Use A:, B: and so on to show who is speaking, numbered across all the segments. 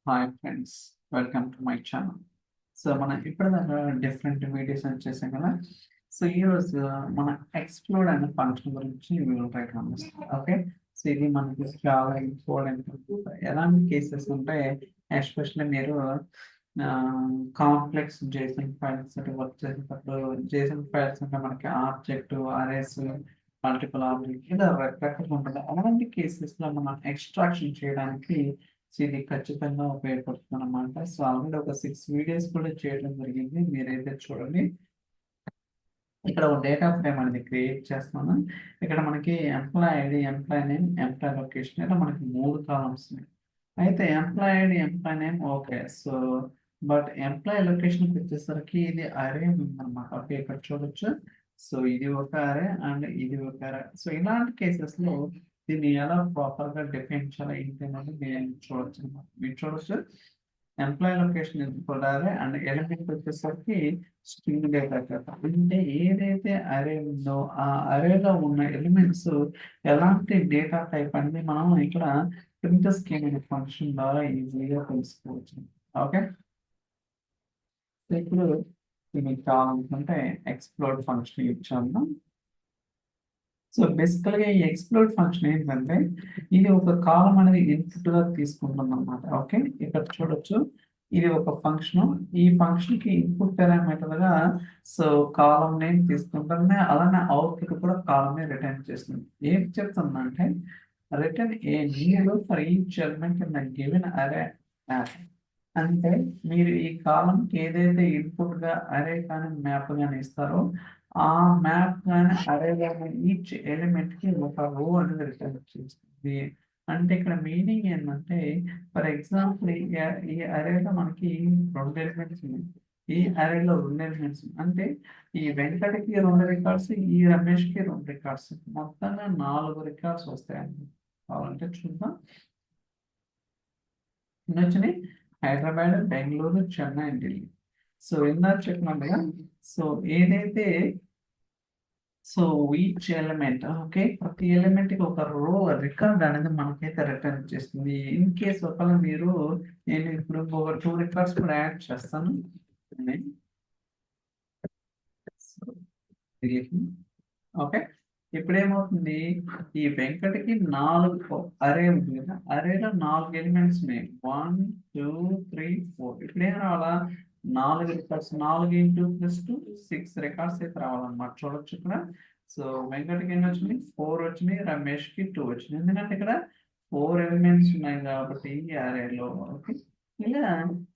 A: Hi friends, welcome to my channel. So మనం ఇప్పటిదాకా different videos అని చేసాం కదా. సో ఈరోజు మన ఎక్స్ప్లోడ్ అనే ఫంక్షన్ గురించి ట్రై ఓకే. సో ఇది మనకి చాలా ఇంపార్టెంట్. ఎలాంటి కేసెస్ ఉంటే ఎస్పెషల్లీ మీరు కాంప్లెక్స్ జేసన్ ఫైల్స్ వర్క్ చేసేటప్పుడు జేసన్ ఫైల్స్ అంటే మనకి ఆబ్జెక్ట్ అరేస్ మల్టిపుల్ ఆబ్జెక్ట్ ఇలా రకరకాలు ఉంటుంది. అలాంటి కేసెస్లో మనం ఎక్స్ట్రాక్షన్ చేయడానికి సో ఇది ఖచ్చితంగా ఉపయోగపడుతుంది అనమాట. సో ఆల్రెడీ ఒక 6 వీడియోస్ కూడా చేయడం జరిగింది. మీరైతే చూడండి. ఇక్కడ ఒక డేటా ఫ్రేమ్ అనేది క్రియేట్ చేస్తున్నాను. ఇక్కడ మనకి employee ID, employee name, employee location ఇలా మనకి 3 కాలమ్స్ ఉన్నాయి. అయితే employee ID, employee name okay. So but employee లొకేషన్కి వచ్చేసరికి ఇది అరే ఉందన్నమాట. ఓకే, ఇక్కడ చూడొచ్చు. సో ఇది ఒక అరే అండ్ ఇది ఒక అరే. సో ఇలాంటి కేసెస్లో దీన్ని ఎలా ప్రాపర్గా డిఫైన్ చేయాలి ఏంటి అనేది నేను చూడొచ్చు అనమాట. మీరు చూడొచ్చు ఎంప్లాయ్ లొకేషన్ అరే అండ్ ఎలిమెంట్ వచ్చేసరికి స్ట్రింగ్ డేటా టైప్. అంటే ఏదైతే అరే ఉందో ఆ అరేలో ఉన్న ఎలిమెంట్స్ ఎలాంటి డేటా టైప్ అనేది మనం ఇక్కడ ప్రింట్ స్కీమ్ అనే ఫంక్షన్ ద్వారా ఈజీగా తెలుసుకోవచ్చు. ఓకే, ఇప్పుడు మీకు కావాలనుకుంటే ఎక్స్ప్లోర్ ఫంక్షన్ ఇచ్చాము. సో బేసికల్గా ఈ ఎక్స్ప్లోర్ ఫంక్షన్ ఏంటంటే ఇది ఒక కాలం అనేది ఇన్పుట్ గా తీసుకుంటుంది అనమాట. ఓకే, ఇక్కడ చూడొచ్చు. ఇది ఒక ఫంక్షన్. ఈ ఫంక్షన్ కి ఇన్పుట్ పారామీటర్ గా సో కాలం నేమ్ తీసుకుంటుంది. అలానే అవుట్పుట్ కూడా కాలం నే రిటర్న్ చేస్తుంది. ఏం చెప్తుందంటే return a new for each element in the given అరే. అంటే మీరు ఈ కాలంకి ఏదైతే ఇన్పుట్ గా అరే కానీ మ్యాప్ కానీ ఇస్తారో ఆ మ్యాప్ కానీ అరే కానీ ఈచ్ ఎలిమెంట్ కి ఒక రో అనేది రిటర్న్ చేస్తుంది. అంటే ఇక్కడ మీనింగ్ ఏంటంటే ఫర్ ఎగ్జాంపుల్ ఈ అరేలో మనకి 2 ఎలిమెంట్స్ ఉన్నాయి. ఈ అరేలో 2 ఎలిమెంట్స్ అంటే ఈ వెంకటకి 2 రికార్డ్స్, ఈ రమేష్ కి 2 రికార్డ్స్, మొత్తంగా 4 రికార్డ్స్ వస్తాయండి. కావాలంటే చూద్దాం. ఎన్ని వచ్చినాయి? హైదరాబాద్, బెంగళూరు, చెన్నై, ఢిల్లీ. సో ఇందాక చెప్పినాం కదా. సో ఏదైతే సో ఈచ్ ఎలిమెంట్ ఓకే, ప్రతి ఎలిమెంట్ కి ఒక రో రికార్డ్ అనేది మనకైతే రిటర్న్ చేస్తుంది. ఇన్ కేస్ ఒకవేళ మీరు నేను ఇప్పుడు ఒక 2 రికార్డ్స్ కూడా యాడ్ చేస్తాను. ఓకే, ఇప్పుడు ఏమవుతుంది? ఈ వెంకటకి 4 అరే ఉంది కదా. అరేలో 4 ఎలిమెంట్స్ ఉన్నాయి. 1 2 3 4. ఇప్పుడు ఏం రావాలా? 4 రికార్డ్స్. 4 ఇంటూ ప్లస్ 2 6 రికార్డ్స్ అయితే రావాలన్నమాట. చూడొచ్చు ఇక్కడ. సో వెంకటకి ఎన్ని వచ్చినాయి? 4 వచ్చినాయి. రమేష్ కి 2 వచ్చినాయి. ఎందుకంటే ఇక్కడ 4 ఎలిమెంట్స్ ఉన్నాయి కాబట్టి ఈ అరేలో. ఓకే, ఇలా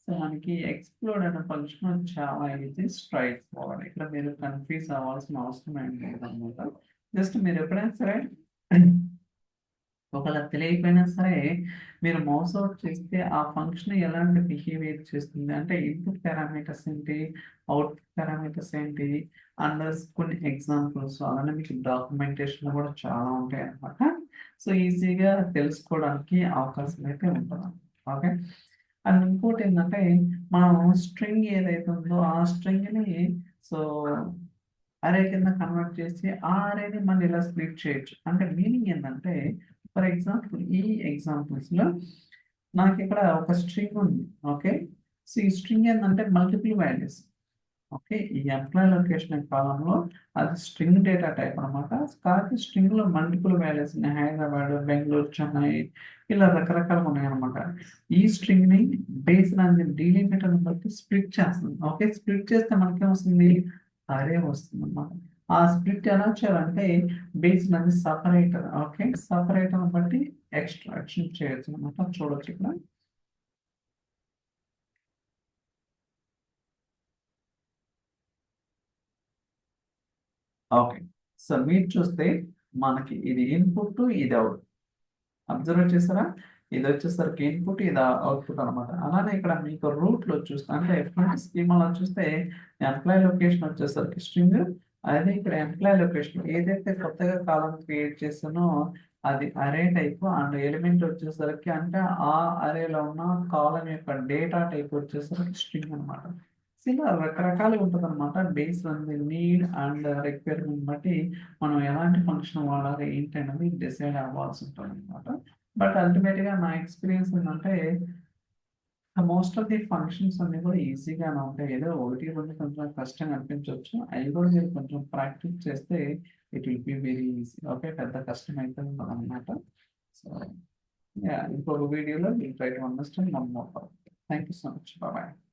A: సో మనకి ఎక్స్ప్లోర్ అనే ఫంక్షన్ చాలా ఈజీ, స్ట్రైట్ ఫార్వర్డ్. ఇక్కడ మీరు కన్ఫ్యూజ్ అవ్వాల్సిన అవసరం ఏం లేదన్నమాట. జస్ట్ మీరు ఎప్పుడైనా సరే ఒకవేళ తెలియకపోయినా సరే మీరు మౌస్ అవుట్ చేస్తే ఆ ఫంక్షన్ ఎలాంటి బిహేవియర్ చేస్తుంది అంటే ఇన్పుట్ పారామీటర్స్ ఏంటి, అవుట్పుట్ పారామీటర్స్ ఏంటి అండ్ కొన్ని ఎగ్జాంపుల్స్ అలానే మీకు డాక్యుమెంటేషన్ కూడా చాలా ఉంటాయి అన్నమాట. సో ఈజీగా తెలుసుకోవడానికి అవకాశం అయితే ఉంటుంది. ఓకే, అండ్ ఇంకోటి ఏంటంటే మనం స్ట్రింగ్ ఏదైతే ఉందో ఆ స్ట్రింగ్ని సో అరే కింద కన్వర్ట్ చేసి ఆ అరేని మళ్ళీ ఇలా స్ప్లిట్ చేయొచ్చు. అంటే మీనింగ్ ఏంటంటే ఫర్ ఎగ్జాంపుల్ ఈ ఎగ్జాంపుల్స్ లో నాకు ఇక్కడ ఒక స్ట్రింగ్ ఉంది. ఓకే, సో ఈ స్ట్రింగ్ ఏంటంటే మల్టిపుల్ వాల్యూస్. ఓకే, ఈ ఎంప్లాయ్ లొకేషన్ కాలంలో అది స్ట్రింగ్ డేటా టైప్ అనమాట. కాబట్టి స్ట్రింగ్ లో మల్టిపుల్ వాల్యూస్ ఉన్నాయి. హైదరాబాద్, బెంగళూరు, చెన్నై ఇలా రకరకాలుగా ఉన్నాయి అనమాట. ఈ స్ట్రింగ్ ని బేస్ దాని డీలిమిటర్ బట్టి స్ప్లిట్ చేస్తుంది. ఓకే, స్ప్లిట్ చేస్తే మనకేమొస్తుంది? అరే వస్తుంది అన్నమాట. ఆ స్ప్లిట్ ఎలా చేయాలంటే బేస్ దాన్ని సపరేటర్. ఓకే, సపరేటర్ బట్టి ఎక్స్ట్రాక్షన్ చేయొచ్చు అనమాట. చూడొచ్చు ఇక్కడ. ఓకే, సో మీరు చూస్తే మనకి ఇది ఇన్పుట్, ఇది అవుట్. అబ్జర్వ్ చేస్తారా? ఇది వచ్చేసరికి ఇన్పుట్, ఇది అవుట్పుట్ అనమాట. అలానే ఇక్కడ మీకు రూట్ లో చూస్తే అంటే ఎఫ్ఎంఎస్ స్కీమాలో చూస్తే ఎంప్లాయ్ లొకేషన్ వచ్చేసరికి స్ట్రింగ్. అదే ఇక్కడ ఎంప్లాయ్ లొకేషన్ ఏదైతే కొత్తగా కాలం క్రియేట్ చేసానో అది అరే టైప్ అండ్ ఎలిమెంట్ వచ్చేసరికి అంటే ఆ అరేలో ఉన్న కాలం యొక్క డేటా టైప్ వచ్చేసరికి స్ట్రింగ్ అనమాట. ఇలా రకరకాలుగా ఉంటుంది అనమాట. Based on the need and requirement బట్టి మనం ఎలాంటి ఫంక్షన్ వాడాలి ఏంటి అనేది డిసైడ్ అవ్వాల్సి ఉంటుంది అనమాట. బట్ అల్టిమేట్ గా నా ఎక్స్పీరియన్స్ ఏంటంటే మోస్ట్ ఆఫ్ ది ఫంక్షన్స్ అన్ని కూడా ఈజీగానే ఉంటాయి. ఏదో ఒకటి రెండు కొంచెం కష్టంగా అనిపించవచ్చు. అవి కూడా మీరు కొంచెం ప్రాక్టీస్ చేస్తే it will be very easy. Okay. పెద్ద కష్టం అయితే ఉండదన్నమాట. సో ఇంకొక వీడియోలో will try to understand one more topic. Thank you so much. Bye.